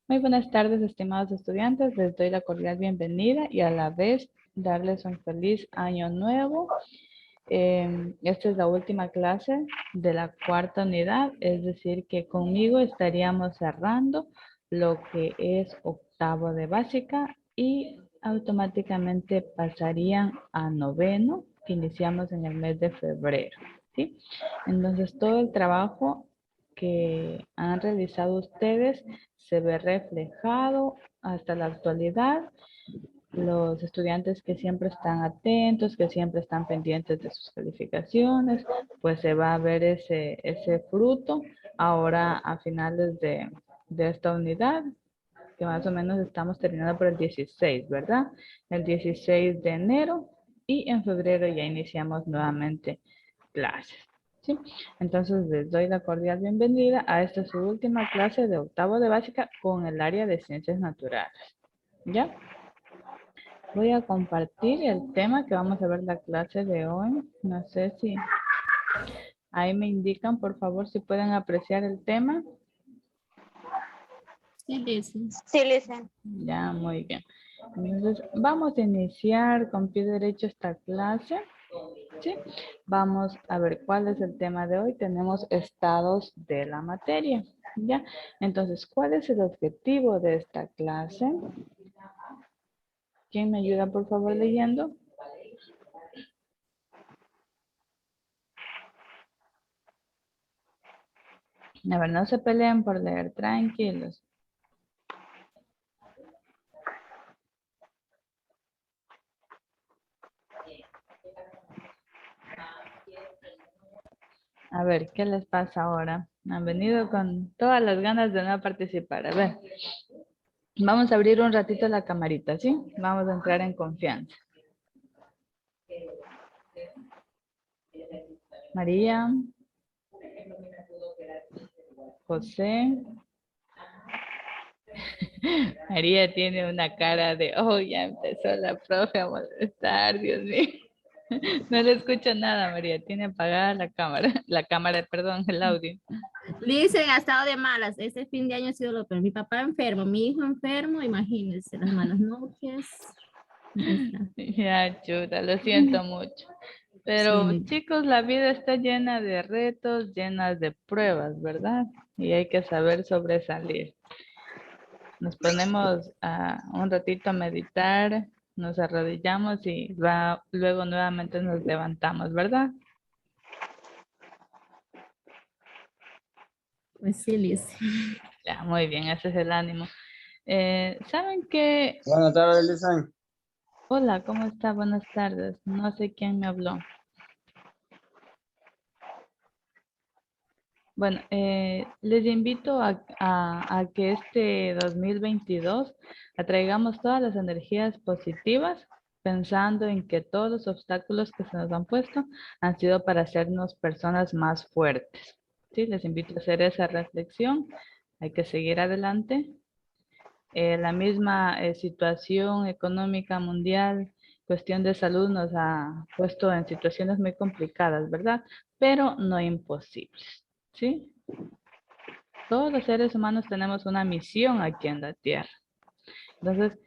Muy buenas tardes, estimados estudiantes. Les doy la cordial bienvenida y a la vez darles un feliz año nuevo. Esta es la última clase de la cuarta unidad, es decir, que conmigo estaríamos cerrando lo que es octavo de básica y automáticamente pasarían a noveno, que iniciamos en el mes de febrero, ¿sí? Entonces, todo el trabajo que han realizado ustedes se ve reflejado hasta la actualidad. Los estudiantes que siempre están atentos, que siempre están pendientes de sus calificaciones, pues se va a ver ese fruto ahora a finales de esta unidad, que más o menos estamos terminando por el 16, ¿verdad? El 16 de enero y en febrero ya iniciamos nuevamente clases. ¿Sí? Entonces les doy la cordial bienvenida a esta su última clase de octavo de básica con el área de ciencias naturales. ¿Ya? Voy a compartir el tema que vamos a ver la clase de hoy. No sé si ahí me indican, por favor, si pueden apreciar el tema. Sí, dice. Sí, listen. Ya, muy bien. Entonces, vamos a iniciar con pie derecho esta clase. ¿Sí? Vamos a ver cuál es el tema de hoy. Tenemos estados de la materia. ¿Ya? Entonces, ¿cuál es el objetivo de esta clase? ¿Quién me ayuda, por favor, leyendo? A ver, no se peleen por leer, tranquilos. A ver, ¿qué les pasa ahora? Han venido con todas las ganas de no participar. A ver, vamos a abrir un ratito la camarita, ¿sí? Vamos a entrar en confianza. María. José. María tiene una cara de, oh, ya empezó la profe a molestar, Dios mío. No le escucho nada, María. Tiene apagada la cámara, perdón, el audio. Dicen, ha estado de malas. Este fin de año ha sido lo peor. Mi papá enfermo, mi hijo enfermo, imagínense las malas noches. Ya, chuta, lo siento mucho. Pero Sí, chicos, la vida está llena de retos, llenas de pruebas, ¿verdad? Y hay que saber sobresalir. Nos ponemos un ratito a meditar, nos arrodillamos y luego nuevamente nos levantamos, ¿verdad? pues sí, Liz. Ya, muy bien, ese es el ánimo. ¿Saben qué? Buenas tardes, Lisan. Hola, ¿cómo está? Buenas tardes. No sé quién me habló. Bueno, les invito a que este 2022 atraigamos todas las energías positivas, pensando en que todos los obstáculos que se nos han puesto han sido para hacernos personas más fuertes. ¿Sí? Les invito a hacer esa reflexión. Hay que seguir adelante. La misma situación económica mundial, cuestión de salud nos ha puesto en situaciones muy complicadas, ¿verdad? Pero no imposibles, ¿sí? Todos los seres humanos tenemos una misión aquí en la Tierra. Entonces,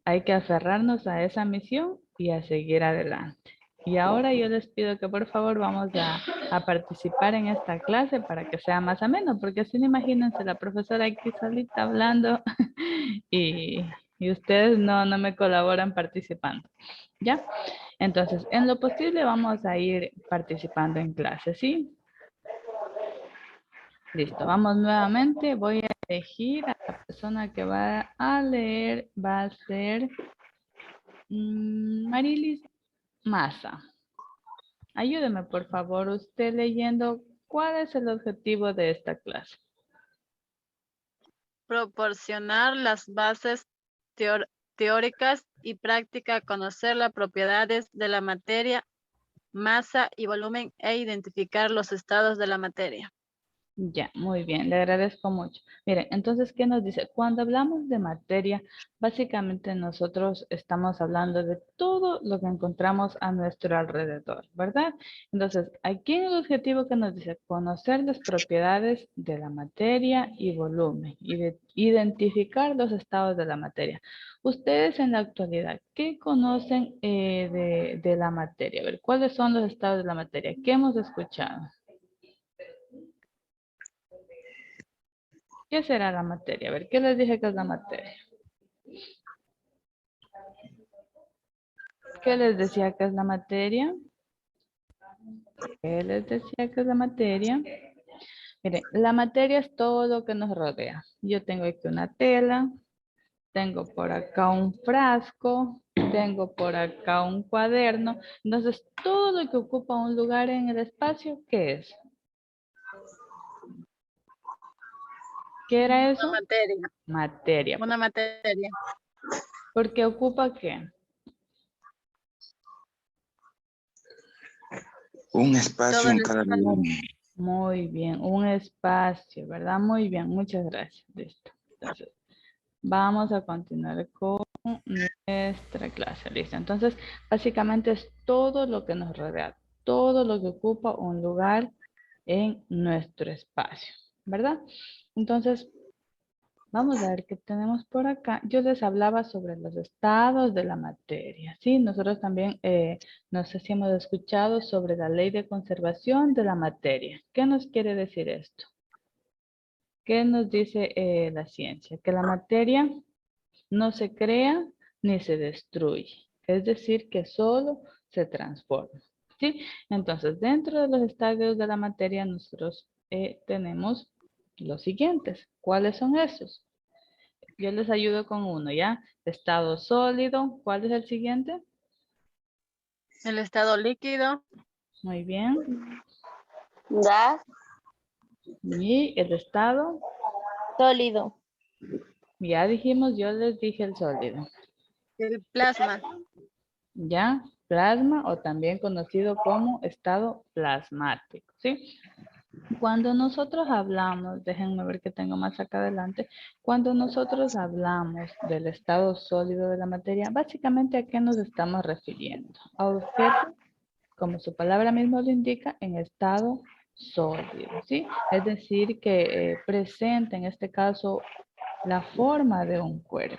hay que aferrarnos a esa misión y a seguir adelante. Y ahora yo les pido que por favor vamos a participar en esta clase para que sea más ameno, porque si no, imagínense la profesora aquí solita hablando y ustedes no me colaboran participando. ¿Ya? Entonces, en lo posible vamos a ir participando en clase, ¿sí? Listo, vamos nuevamente. Voy a elegir a la persona que va a leer. Va a ser Marilis Maza. Ayúdeme, por favor, usted leyendo cuál es el objetivo de esta clase. Proporcionar las bases teóricas y prácticas, conocer las propiedades de la materia, masa y volumen e identificar los estados de la materia. Ya, muy bien, le agradezco mucho. Miren, entonces, ¿qué nos dice? Cuando hablamos de materia, básicamente nosotros estamos hablando de todo lo que encontramos a nuestro alrededor, ¿verdad? Entonces, aquí en el objetivo que nos dice, conocer las propiedades de la materia y volumen, y de identificar los estados de la materia. Ustedes en la actualidad, ¿qué conocen de la materia? A ver, ¿cuáles son los estados de la materia? ¿Qué hemos escuchado? ¿Qué será la materia? A ver, ¿qué les dije que es la materia? ¿Qué les decía que es la materia? ¿Qué les decía que es la materia? Miren, la materia es todo lo que nos rodea. Yo tengo aquí una tela, tengo por acá un frasco, tengo por acá un cuaderno. Entonces, todo lo que ocupa un lugar en el espacio, ¿qué es? ¿Qué era Una eso? materia. Materia. Una materia. ¿Porque ocupa qué? Un espacio Todo en el cada espacio. lugar. Muy bien, un espacio, ¿verdad? Muy bien, muchas gracias. Listo. Entonces, vamos a continuar con nuestra clase. Listo. Entonces, básicamente es todo lo que nos rodea, todo lo que ocupa un lugar en nuestro espacio, ¿verdad? Entonces, vamos a ver qué tenemos por acá. Yo les hablaba sobre los estados de la materia, ¿sí? Nosotros también, no sé si hemos escuchado sobre la ley de conservación de la materia. ¿Qué nos quiere decir esto? ¿Qué nos dice la ciencia? Que la materia no se crea ni se destruye. Es decir, que solo se transforma, ¿sí? Entonces, dentro de los estadios de la materia, nosotros tenemos los siguientes. ¿Cuáles son esos? Yo les ayudo con uno, ¿ya? Estado sólido. ¿Cuál es el siguiente? El estado líquido. Muy bien. Gas Y el estado, sólido. ya dijimos, yo les dije el sólido. El plasma. ¿Ya? Plasma o también conocido como estado plasmático, ¿sí? Cuando nosotros hablamos, déjenme ver que tengo más acá adelante, cuando nosotros hablamos del estado sólido de la materia, básicamente ¿a qué nos estamos refiriendo? A objetos, como su palabra mismo lo indica, en estado sólido, ¿sí? Es decir, que presenta en este caso la forma de un cuerpo,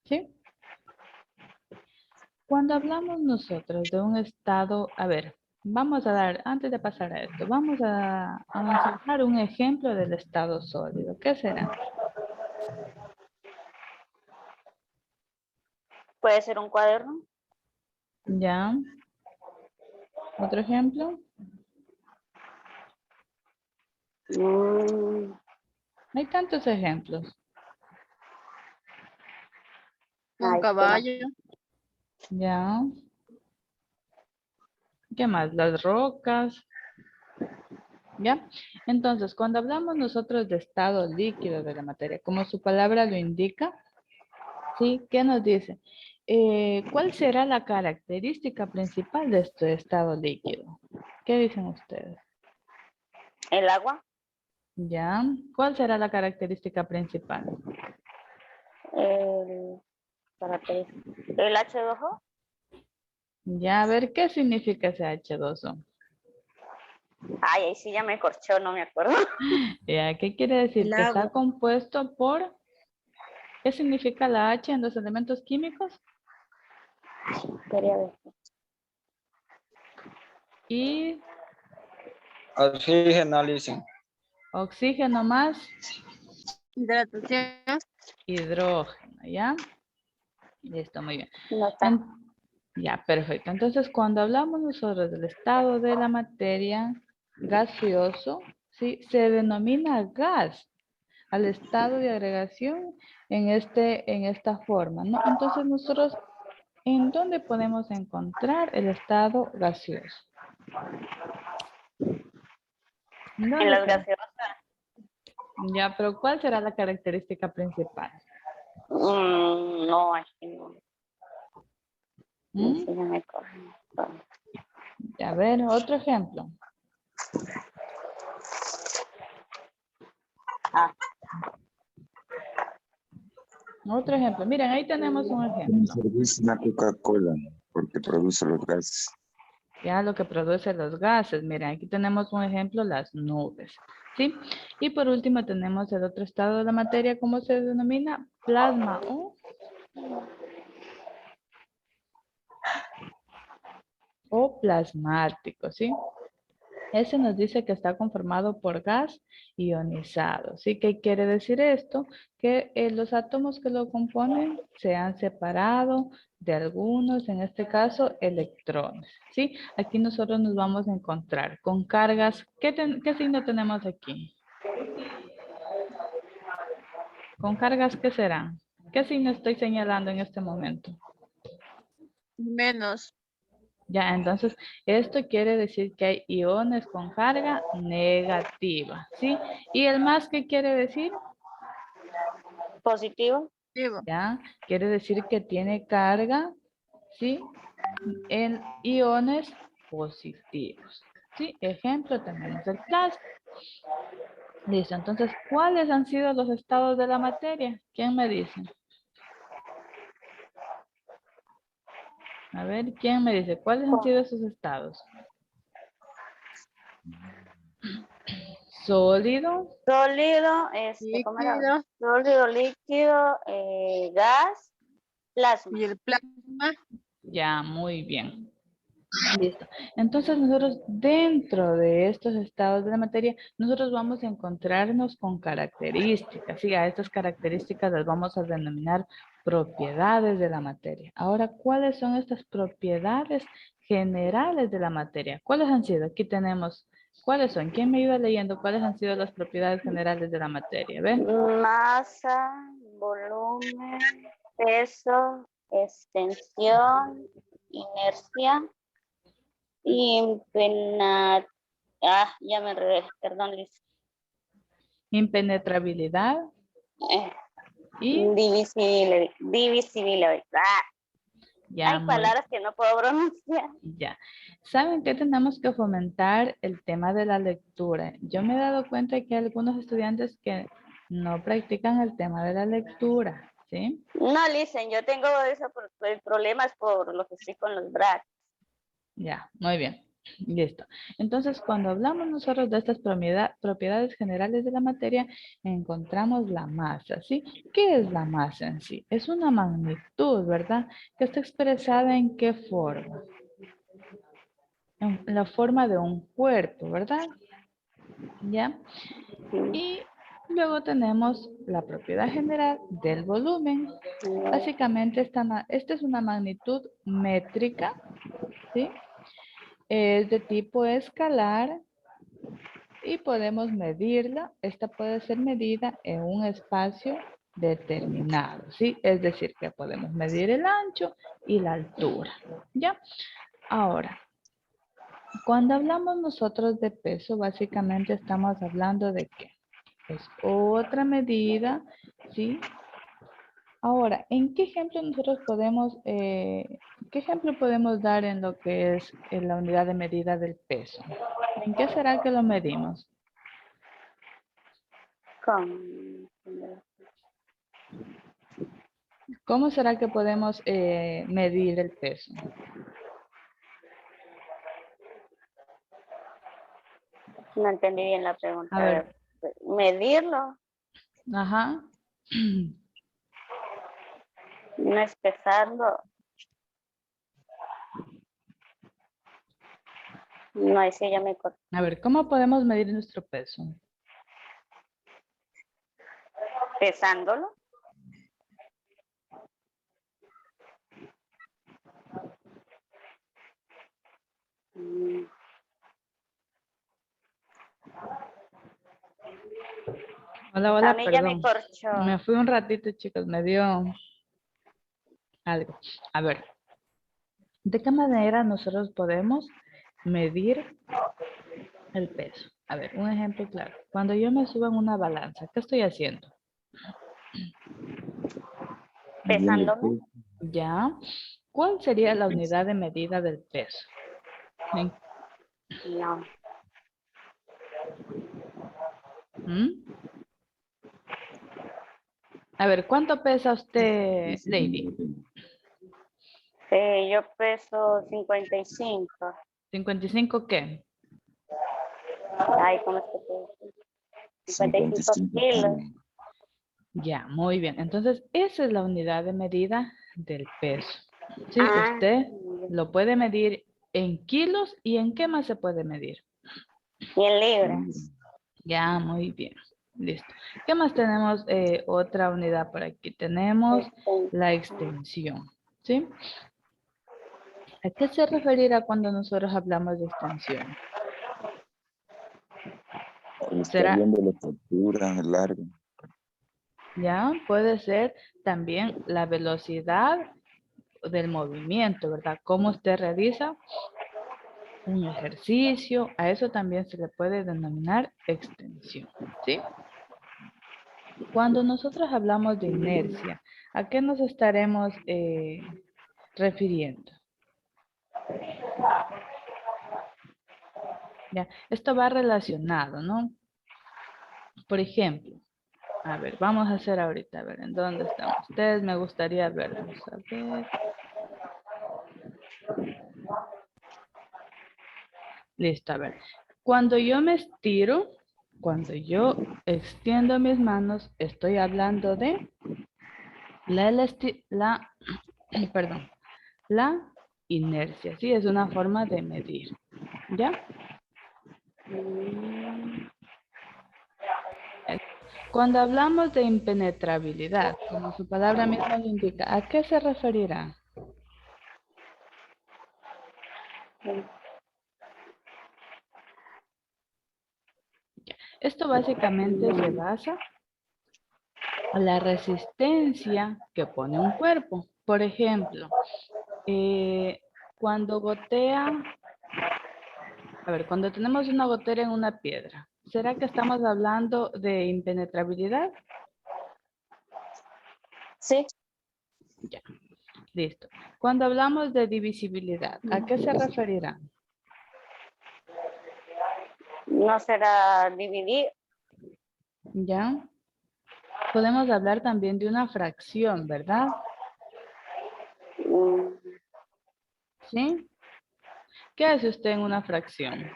¿sí? Cuando hablamos nosotros de un estado, a ver, vamos a dar, antes de pasar a esto, vamos a mencionar un ejemplo del estado sólido. ¿Qué será? Puede ser un cuaderno. ¿Ya? ¿Otro ejemplo? Hay tantos ejemplos. Un Ay, caballo. ¿Ya? ¿Qué más? Las rocas. ¿Ya? Entonces, cuando hablamos nosotros de estado líquido de la materia, como su palabra lo indica, ¿sí? ¿Qué nos dice? ¿Cuál será la característica principal de este estado líquido? ¿Qué dicen ustedes? el agua. ¿Ya? ¿Cuál será la característica principal? El, el H2O. Ya, a ver, ¿qué significa ese H2O? Ay, ahí sí ya me corchó, no me acuerdo. Ya, ¿qué quiere decir? El Que está agua. compuesto por... ¿Qué significa la H en los elementos químicos? Quería ver. Y Oxígeno, listen. oxígeno más Hidratación. hidrógeno, ¿ya? Listo, muy bien. No está. Ya, perfecto. Entonces, cuando hablamos nosotros del estado de la materia gaseoso, ¿sí? Se denomina gas al estado de agregación en esta forma, ¿no? Entonces, nosotros, ¿en dónde podemos encontrar el estado gaseoso? En ¿Dónde las está? gaseosas. Ya, pero ¿cuál será la característica principal? No, aquí no. No ¿Mm? sé, ya me corrió. A ver, otro ejemplo. Ah, Otro ejemplo. Miren, ahí tenemos un ejemplo. Servicio una Coca-Cola porque produce los gases. Ya lo que produce los gases. Miren, aquí tenemos un ejemplo, las nubes. ¿Sí? Y por último tenemos el otro estado de la materia, ¿cómo se denomina? Plasma o plasmático, ¿sí? Ese nos dice que está conformado por gas ionizado. ¿Sí? ¿Qué quiere decir esto? Que los átomos que lo componen se han separado de algunos, en este caso, electrones. ¿Sí? Aquí nosotros nos vamos a encontrar con cargas. ¿Qué signo tenemos aquí? ¿Con cargas qué serán? ¿Qué signo estoy señalando en este momento? Menos. Ya, entonces, esto quiere decir que hay iones con carga negativa, ¿sí? ¿Y el más qué quiere decir? positivo. Digo, Ya, quiere decir que tiene carga, ¿sí? En iones positivos, ¿sí? Ejemplo, tenemos el plasma. Listo, entonces, ¿cuáles han sido los estados de la materia? ¿Quién me dice? A ver, ¿quién me dice? ¿Cuáles han sido esos estados? Sólido, Sólido, ¿cómo era? líquido Sólido, líquido, gas, plasma. y el plasma. ya, muy bien. Listo. Entonces nosotros dentro de estos estados de la materia, nosotros vamos a encontrarnos con características. Sí, a estas características las vamos a denominar propiedades de la materia. Ahora, ¿cuáles son estas propiedades generales de la materia? ¿Cuáles han sido? Aquí tenemos, ¿cuáles son? ¿Quién me iba leyendo cuáles han sido las propiedades generales de la materia? ¿Ven? Masa, volumen, peso, extensión, inercia, impena... ya me enredé, perdón, Liz. Impenetrabilidad Eh, y divisible. ya Hay muy palabras que no puedo pronunciar. ya. ¿Saben que tenemos que fomentar el tema de la lectura? Yo me he dado cuenta que hay algunos estudiantes que no practican el tema de la lectura, ¿sí? No, listen, yo tengo eso, el problema es por lo que estoy con los brackets. Ya, muy bien. Listo. Entonces, cuando hablamos nosotros de estas propiedades generales de la materia, encontramos la masa, ¿sí? ¿Qué es la masa en sí? Es una magnitud, ¿verdad? Que está expresada en qué forma. En la forma de un cuerpo, ¿verdad? ¿Ya? Y luego tenemos la propiedad general del volumen. Básicamente esta es una magnitud métrica, ¿sí? Es de tipo escalar y podemos medirla. Esta puede ser medida en un espacio determinado, ¿sí? Es decir, que podemos medir el ancho y la altura, ¿ya? Ahora, cuando hablamos nosotros de peso, básicamente estamos hablando de qué. Es otra medida, ¿sí? Ahora, ¿en qué ejemplo nosotros podemos, qué ejemplo podemos dar en lo que es en la unidad de medida del peso? ¿En qué será que lo medimos? ¿Cómo será que podemos medir el peso? No entendí bien la pregunta. A ver. Medirlo, Ajá. no es pesarlo. No, ahí sí ya me corté. A ver, ¿cómo podemos medir nuestro peso? Pesándolo. Hola, A hola, mí ya me perdón. corchó. Me fui un ratito, chicos, me dio algo. A ver, ¿de qué manera nosotros podemos medir el peso? A ver, un ejemplo claro. Cuando yo me subo en una balanza, ¿qué estoy haciendo? Pesándome. ¿Ya? ¿Cuál sería la unidad de medida del peso? ¿En- No. ¿Mm? A ver, ¿cuánto pesa usted, Lady? Yo peso 55. ¿55 qué? Ay, ¿cómo es que te dice? 55 kilos. Ya, muy bien. Entonces, esa es la unidad de medida del peso. Sí, Ah, usted lo puede medir en kilos y en qué más se puede medir. y en libras. Ya, muy bien. Listo. ¿Qué más tenemos? Otra unidad por aquí. Tenemos la extensión. ¿Sí? ¿A qué se referirá cuando nosotros hablamos de extensión? Está ¿Será? viendo la factura larga. Ya, puede ser también la velocidad del movimiento, ¿verdad? Cómo usted realiza un ejercicio, a eso también se le puede denominar extensión, ¿sí? Cuando nosotros hablamos de inercia, ¿a qué nos estaremos refiriendo? Ya, esto va relacionado, ¿no? Por ejemplo, a ver, vamos a hacer ahorita, a ver, ¿en dónde están ustedes? Me gustaría verlos, a ver. Listo, a ver. Cuando yo me estiro, cuando yo extiendo mis manos, estoy hablando de perdón, la inercia, ¿sí? Es una forma de medir, ¿ya? Cuando hablamos de impenetrabilidad, como su palabra misma lo indica, ¿a qué se referirá? Esto básicamente se basa en la resistencia que pone un cuerpo. Por ejemplo, cuando gotea, a ver, cuando tenemos una gotera en una piedra, ¿será que estamos hablando de impenetrabilidad? Sí, Ya, listo. Cuando hablamos de divisibilidad, ¿a qué se referirá? no será dividir. ¿Ya? Podemos hablar también de una fracción, ¿verdad? mm, ¿Sí? ¿Qué hace usted en una fracción?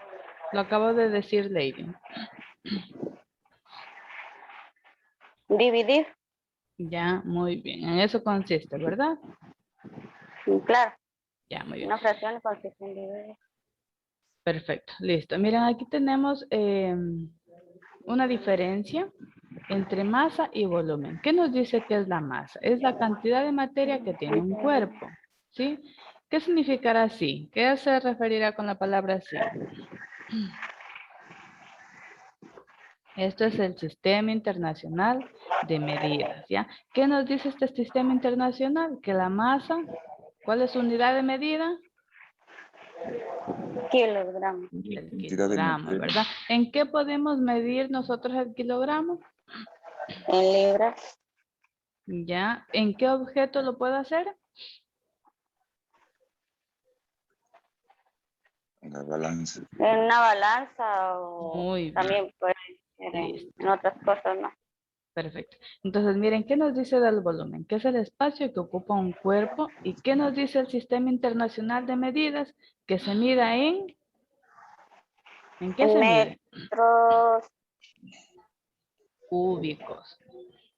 Lo acabo de decir, Lady. Dividir, Ya, muy bien. En eso consiste, ¿verdad? claro. Ya, muy bien. Una fracción consiste en dividir. Perfecto, listo. Miren, aquí tenemos una diferencia entre masa y volumen. ¿Qué nos dice que es la masa? Es la cantidad de materia que tiene un cuerpo, ¿sí? ¿Qué significará así? ¿Qué se referirá con la palabra así? Esto es el Sistema Internacional de Medidas, ¿ya? ¿Qué nos dice este Sistema Internacional? Que la masa, ¿cuál es su unidad de medida? Kilogramos. La El cantidad de kilogramo, materia. ¿verdad? ¿En qué podemos medir nosotros el kilogramo? En libras. ¿Ya? ¿En qué objeto lo puedo hacer? La balanza. En una balanza o Muy bien, también puede ser listo, en otras cosas, ¿no? perfecto. Entonces, miren, ¿qué nos dice del volumen? ¿Qué es el espacio que ocupa un cuerpo? ¿Y qué nos dice el Sistema Internacional de Medidas? Que se mida ¿en qué En se mide? metros, Cúbicos,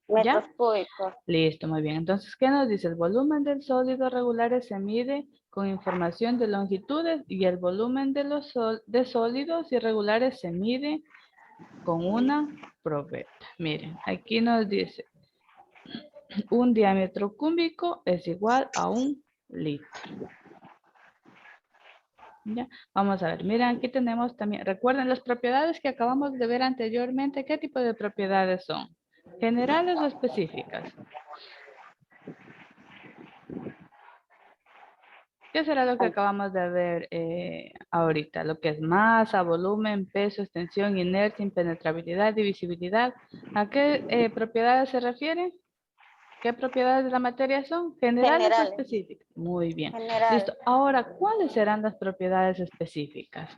metros ¿ya? cúbicos. Listo, muy bien. Entonces, ¿qué nos dice? El volumen del sólido regulares se mide con información de longitudes y el volumen de los de sólidos irregulares se mide con una probeta. Miren, aquí nos dice un diámetro cúbico es igual a un litro. ¿Ya? Vamos a ver, miren, aquí tenemos también, recuerden las propiedades que acabamos de ver anteriormente, ¿qué tipo de propiedades son? ¿Generales o específicas? ¿Qué será lo que acabamos de ver ahorita? Lo que es masa, volumen, peso, extensión, inercia, impenetrabilidad, divisibilidad. ¿A qué propiedades se refiere? ¿Qué propiedades de la materia son? ¿Generales o Generales. específicas? Muy bien. Generales. Listo. Ahora, ¿cuáles serán las propiedades específicas?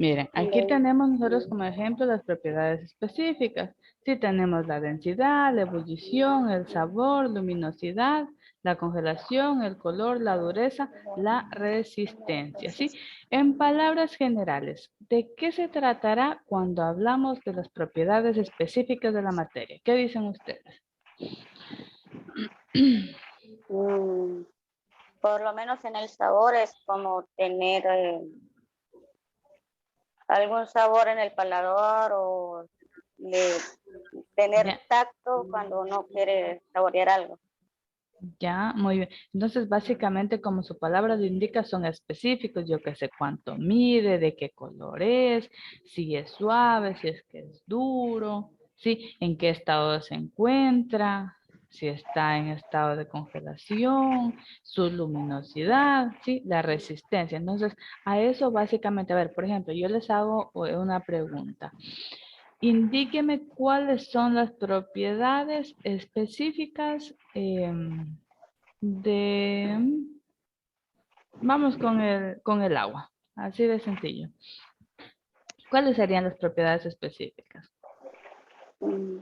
Miren, aquí tenemos nosotros como ejemplo las propiedades específicas. Sí, tenemos la densidad, la ebullición, el sabor, luminosidad, la congelación, el color, la dureza, la resistencia. ¿Sí? En palabras generales, ¿de qué se tratará cuando hablamos de las propiedades específicas de la materia? ¿Qué dicen ustedes? Por lo menos en el sabor es como tener algún sabor en el paladar o de tener Ya. tacto cuando uno quiere saborear algo. Ya, muy bien. Entonces, básicamente, como su palabra lo indica, son específicos. Yo que sé cuánto mide, de qué color es, si es suave, si es que es duro, ¿sí? En qué estado se encuentra, si está en estado de congelación, su luminosidad, ¿sí? La resistencia. Entonces, a eso básicamente, a ver, por ejemplo, yo les hago una pregunta. Indíqueme cuáles son las propiedades específicas vamos con el agua, así de sencillo. ¿Cuáles serían las propiedades específicas? Mm,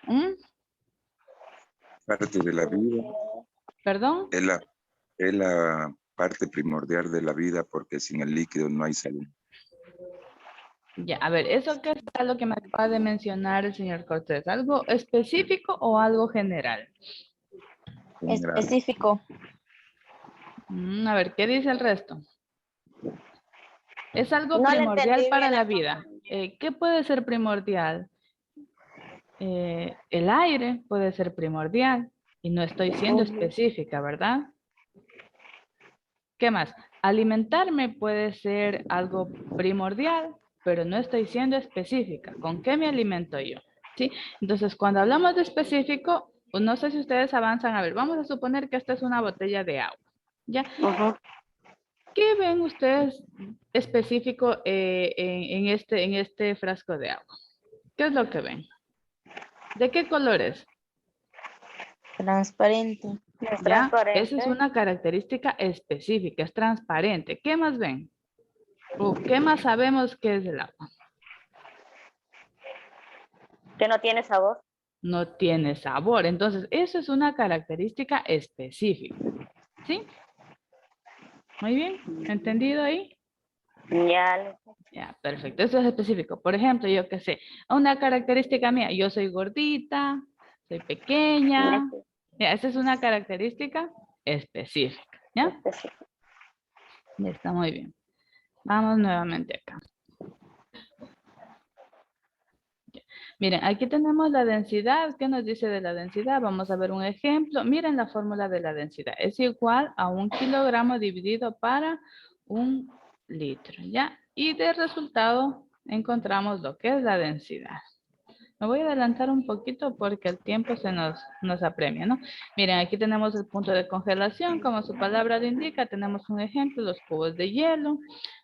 ¿Mm? Parte de la vida. ¿Perdón? Es la parte primordial de la vida porque sin el líquido no hay salud. Ya, a ver, ¿eso qué es lo que me acaba de mencionar el señor Cortés? ¿Algo específico o algo general? General. Específico. A ver, ¿qué dice el resto? Es algo No le primordial entendí para bien la al vida. compañero. ¿Qué puede ser primordial? El aire puede ser primordial y no estoy siendo Ujú. específica, ¿verdad? ¿Qué más? Alimentarme puede ser algo primordial, pero no estoy siendo específica. ¿Con qué me alimento yo? ¿Sí? Entonces, cuando hablamos de específico, pues no sé si ustedes avanzan. A ver, vamos a suponer que esta es una botella de agua. ¿Ya? Ujú. ¿Qué ven ustedes específico en este frasco de agua? ¿Qué es lo que ven? ¿De qué color es? Transparente. Es ¿Ya? Esa es transparente. una característica específica, es transparente. ¿Qué más ven? ¿O qué más sabemos que es el agua? Que no tiene sabor. No tiene sabor. Entonces, eso es una característica específica. ¿Sí? Muy bien. ¿Entendido ahí? Ya. Ya, perfecto. Eso es específico. Por ejemplo, yo qué sé, una característica mía, yo soy gordita, soy pequeña. Ya, esa es una característica específica. ¿Ya? Específico. Ya está muy bien. Vamos nuevamente acá. Miren, aquí tenemos la densidad. ¿Qué nos dice de la densidad? Vamos a ver un ejemplo. Miren la fórmula de la densidad. Es igual a 1 kilogramo dividido para 1 litro, ¿ya? Y de resultado encontramos lo que es la densidad. Me voy a adelantar un poquito porque el tiempo nos apremia, ¿no? Miren, aquí tenemos el punto de congelación. Como su palabra lo indica, tenemos un ejemplo, los cubos de hielo.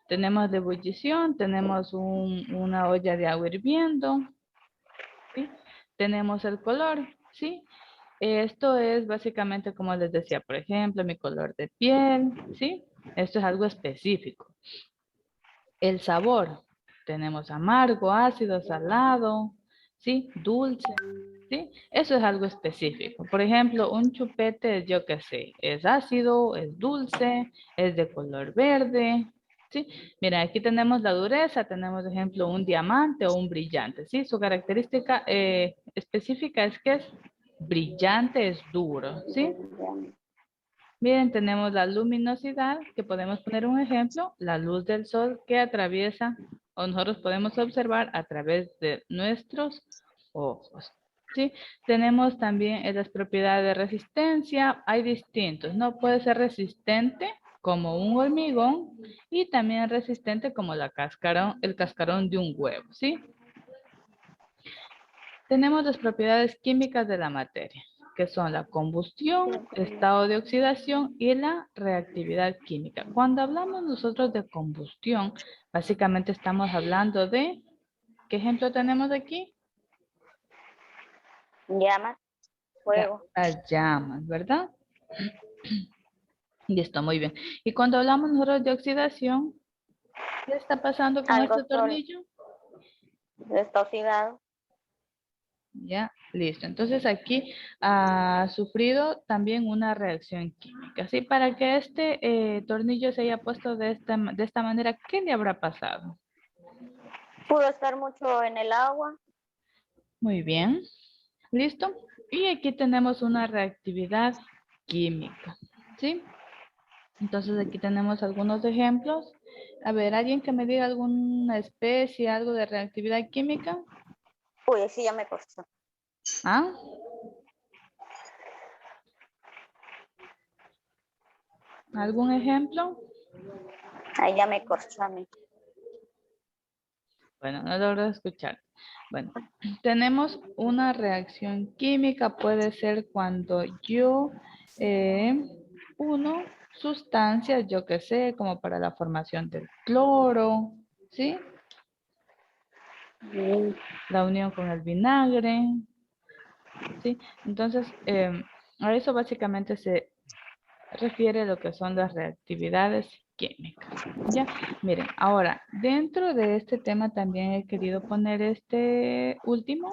Tenemos de ebullición, tenemos una olla de agua hirviendo. ¿Sí? Tenemos el color, ¿sí? Esto es básicamente como les decía, por ejemplo, mi color de piel, ¿sí? Esto es algo específico. El sabor, tenemos amargo, ácido, salado, ¿sí? Dulce, ¿sí? Eso es algo específico. Por ejemplo, un chupete, yo qué sé, es ácido, es dulce, es de color verde, ¿sí? Mira, aquí tenemos la dureza, tenemos, por ejemplo, un diamante o un brillante, ¿sí? Su característica específica es que es brillante, es duro, ¿sí? Miren, tenemos la luminosidad, que podemos poner un ejemplo, la luz del sol que atraviesa o nosotros podemos observar a través de nuestros ojos. ¿Sí? Tenemos también las propiedades de resistencia, hay distintos, no puede ser resistente como un hormigón y también resistente como el cascarón de un huevo, ¿sí? Tenemos las propiedades químicas de la materia, que son la combustión, estado de oxidación y la reactividad química. Cuando hablamos nosotros de combustión, básicamente estamos hablando de, ¿qué ejemplo tenemos aquí? Llama. Fuego. Las llamas, ¿verdad? Listo, muy bien. Y cuando hablamos nosotros de oxidación, ¿qué está pasando con Algo este tornillo? está oxidado. Ya, listo. Entonces aquí ha sufrido también una reacción química. ¿Sí? Para que este tornillo se haya puesto de esta manera, ¿qué le habrá pasado? Pudo estar mucho en el agua. Muy bien. ¿Listo? Y aquí tenemos una reactividad química. ¿Sí? Entonces aquí tenemos algunos ejemplos. A ver, ¿alguien que me diga alguna especie, algo de reactividad química? Uy, sí, ya me costó. ¿Ah? ¿Algún ejemplo? Ahí ya me corchó a mí. Bueno, no logro escuchar. Bueno, tenemos una reacción química, puede ser cuando yo uno sustancias, yo que sé, como para la formación del cloro, ¿sí? La unión con el vinagre, ¿sí? Entonces, a eso básicamente se refiere a lo que son las reactividades químicas. Ya, miren, ahora, dentro de este tema también he querido poner este último,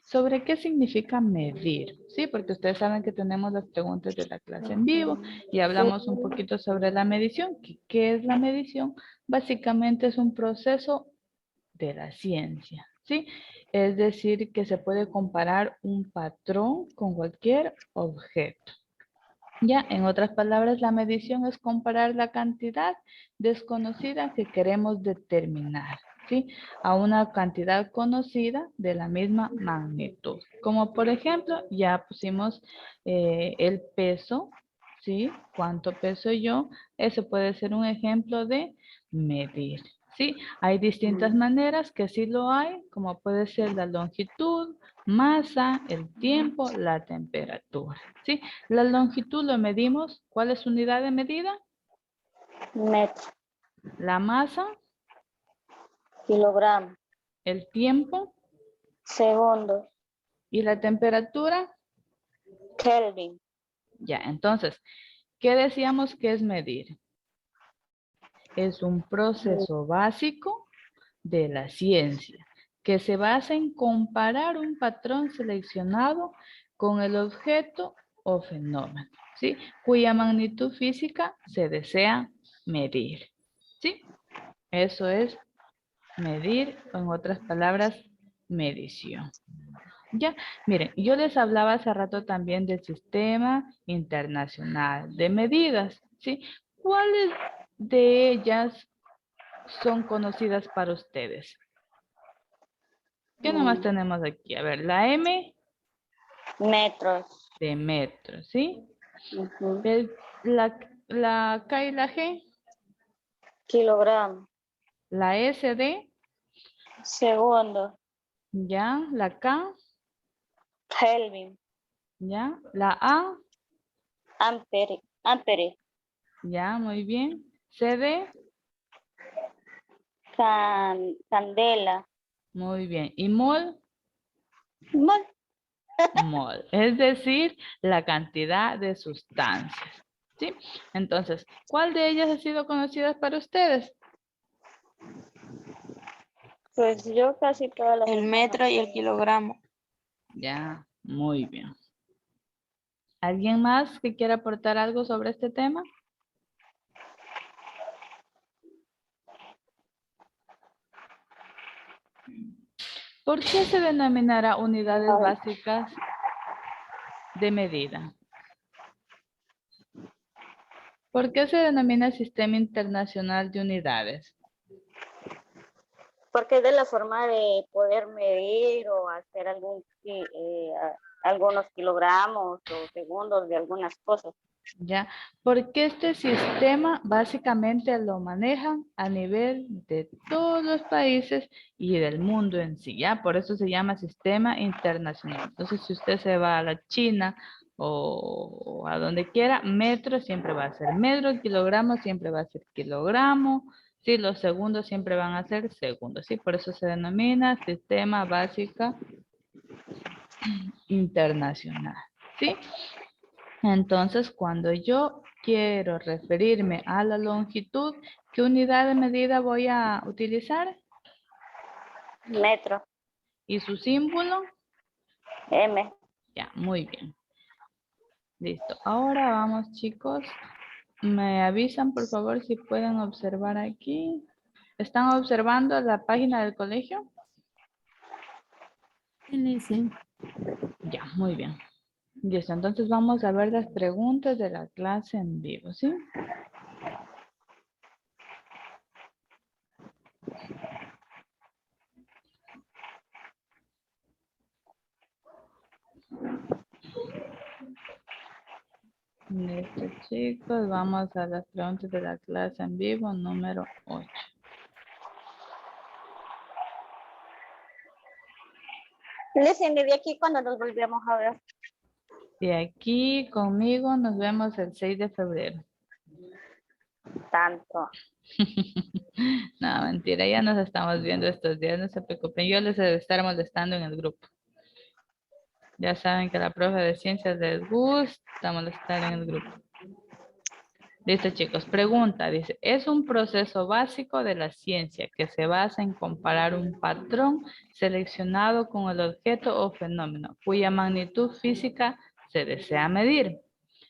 sobre qué significa medir, ¿sí? Porque ustedes saben que tenemos las preguntas de la clase en vivo y hablamos un poquito sobre la medición. ¿Qué es la medición? Básicamente es un proceso de la ciencia, ¿sí? Es decir, que se puede comparar un patrón con cualquier objeto. Ya, en otras palabras, la medición es comparar la cantidad desconocida que queremos determinar, ¿sí? A una cantidad conocida de la misma magnitud. Como por ejemplo, ya pusimos el peso, ¿sí? ¿Cuánto peso yo? Eso puede ser un ejemplo de medir, ¿sí? Hay distintas maneras que sí lo hay, como puede ser la longitud, masa, el tiempo, la temperatura, ¿sí? La longitud lo medimos. ¿Cuál es su unidad de medida? Metro, La masa, kilogramo, el tiempo segundo, y la temperatura. Kelvin. Ya, entonces, ¿qué decíamos que es medir? Es un proceso básico de la ciencia que se basa en comparar un patrón seleccionado con el objeto o fenómeno, ¿sí? Cuya magnitud física se desea medir, ¿sí? Eso es medir, o en otras palabras, medición. Ya, miren, yo les hablaba hace rato también del sistema internacional de medidas, ¿sí? ¿Cuáles de ellas son conocidas para ustedes? ¿Qué nomás tenemos aquí? A ver, la M Metros. de metro, ¿sí? Ujú. La K y la G, Kilogramo, la S de, segundo, ya, la K, Kelvin, ya, la A, ampere, ampere, ya, muy bien. C de, candela, muy bien. Y mol, mol, mol, es decir, la cantidad de sustancias, ¿sí? Entonces, ¿cuál de ellas ha sido conocida para ustedes? pues yo casi todas las... El metro y el kilogramo. Ya, muy bien. ¿Alguien más que quiera aportar algo sobre este tema? ¿Por qué se denominará unidades básicas de medida? ¿Por qué se denomina Sistema Internacional de Unidades? Porque es de la forma de poder medir o hacer algunos kilogramos o segundos de algunas cosas. ¿Ya? Porque este sistema básicamente lo manejan a nivel de todos los países y del mundo en sí, ¿ya? Por eso se llama Sistema Internacional. Entonces, si usted se va a la China o a donde quiera, metro siempre va a ser metro, kilogramo siempre va a ser kilogramo, sí, los segundos siempre van a ser segundos, ¿sí? Por eso se denomina Sistema Básica Internacional, ¿sí? Entonces, cuando yo quiero referirme a la longitud, ¿qué unidad de medida voy a utilizar? Metro. ¿Y su símbolo? M. Ya, muy bien. Listo. Ahora vamos, chicos. Me avisan, por favor, si pueden observar aquí. ¿Están observando la página del colegio? Sí. Ya, muy bien. Listo, entonces vamos a ver las preguntas de la clase en vivo, ¿sí? Listo, chicos, vamos a las preguntas de la clase en vivo número 8. Listen, de aquí cuando nos volvemos a ver. De aquí conmigo nos vemos el 6 de febrero. Tanto. No, mentira, ya nos estamos viendo estos días, no se preocupen. Yo les he de estar molestando en el grupo. Ya saben que la profe de ciencias les gusta molestar en el grupo. Listo, chicos. Pregunta, dice, es un proceso básico de la ciencia que se basa en comparar un patrón seleccionado con el objeto o fenómeno cuya magnitud física se desea medir.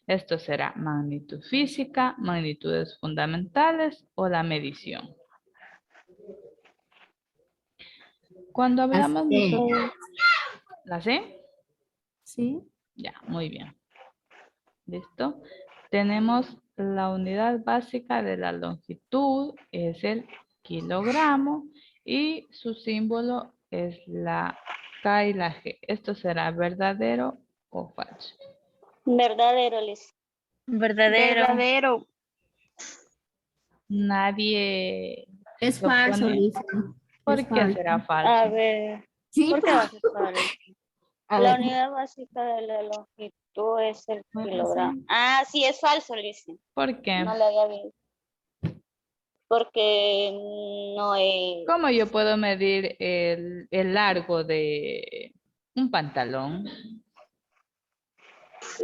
Esto será magnitud física, magnitudes fundamentales o la medición. Cuando hablamos Así. nosotros... ¿La sé? Sí. Ya, muy bien. ¿Listo? Tenemos la unidad básica de la longitud, es el kilogramo, y su símbolo es la K y la G. ¿Esto será verdadero o falso? Verdadero, Liz. Verdadero. Verdadero. Nadie Es lo falso, pone. dice. ¿Por Es qué falso. será A falso? ver, Sí, ¿por qué va a ser falso? a La ver. unidad básica de la longitud es el Puede kilogramo. ser. Ah, sí, es falso, Liz. ¿Por qué? No le había visto. Porque no es ¿Cómo yo puedo medir el largo de un pantalón?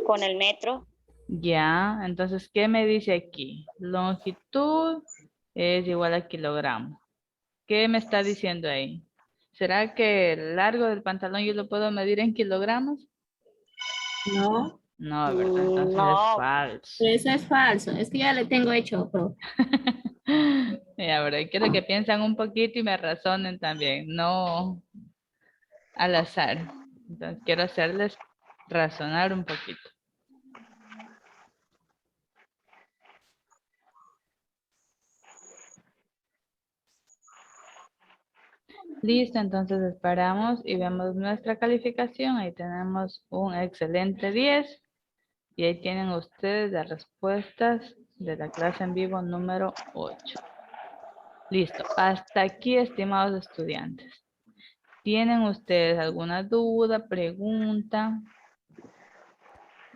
con el metro. Ya, entonces, ¿qué me dice aquí? Longitud es igual a kilogramo. ¿Qué me está diciendo ahí? ¿Será que el largo del pantalón yo lo puedo medir en kilogramos? No, No, ¿verdad? Entonces es No, falso. eso es falso. Es que ya le tengo hecho, pero Ya, ¿verdad? Quiero que piensen un poquito y me razonen también, no al azar. Entonces, quiero hacerles razonar un poquito. Listo, entonces esperamos y vemos nuestra calificación. Ahí tenemos un excelente 10. Y ahí tienen ustedes las respuestas de la clase en vivo número 8. Listo, hasta aquí, estimados estudiantes. ¿Tienen ustedes alguna duda, pregunta?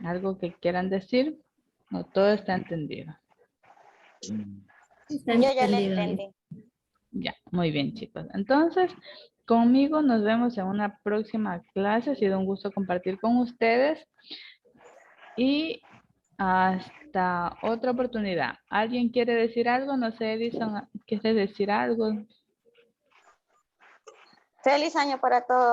¿Algo que quieran decir? No, todo está entendido. está yo ya le entendido. entendí. Ya, muy bien, chicos. Entonces, conmigo nos vemos en una próxima clase. Ha sido un gusto compartir con ustedes. Y hasta otra oportunidad. ¿Alguien quiere decir algo? No sé, Edison, ¿quiere decir algo? Feliz año para todos.